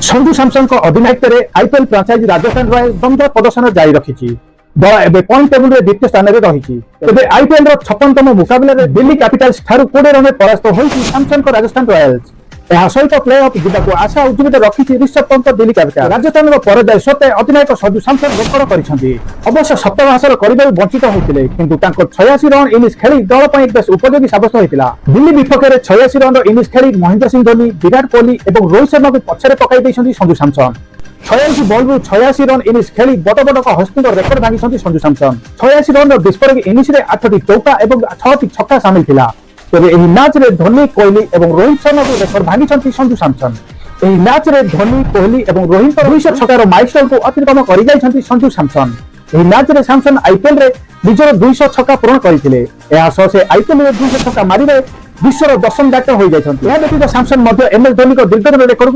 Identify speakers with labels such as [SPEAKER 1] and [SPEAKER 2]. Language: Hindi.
[SPEAKER 1] संजू सैमसन अधिनायित्व में आईपीएल फ्रांचाइज राजस्थान रॉयल दमदार प्रदर्शन जारी रखी दल एवं पॉइंट टेबुल में द्वितीय स्थान में रही। आईपीएल 56तम मुकाबला दिल्ली कैपिटल्स ठारू 20 रन परास्त होती सैमसन राजस्थान रॉयल्स सहित प्ले ऑफ जीवाक आशा उज्जीवित रखी ऋषभ पंत दिल्ली कैपिटल। राजस्थान पराजय सत्वे अधिनायक संजू सैमसन रेकर्ड कर अवश्य सप्तम हासिल करने वंचित होते किंतु 86 रन इनिंग्स खेली दल पर बेस उपयोगी साब्यस्त होता। दिल्ली विपक्ष में 86 रन इनिंग्स खेली महेंद्र सिंह धोनी विराट कोहली और रोहित शर्मा को पछरे पकाई Sanju Samson 86 ball 86 run innings खेली बड़ बड़ हस्ती रेकर्ड भांगी संजू सैमसन। 86 रन विस्फोरक इनिंग्स 8टी चौका और 6टी छक्का सामिल थिला। तेरे एही मैच रे धोनी कोहली और रोहित शर्मा को रेकर्ड भांगी संजू सैमसन। एही मैच रे धोनी कोहली और रोहित 200 छक्कार माइलस्टोन को अतिक्रम कर जाइछंती संजू सैमसन। एही मैच रे सैमसन आईपीएल रे निजर 200 छक्का पूर्ण करथिले। एहा सह से आईपीएल रे 200 छक्का मारिबे विश्वर 10म बैटर हो जाइछंती। एहा व्यतीत सैमसन मध्य एमएस धोनी को दीर्घ रेकर्ड को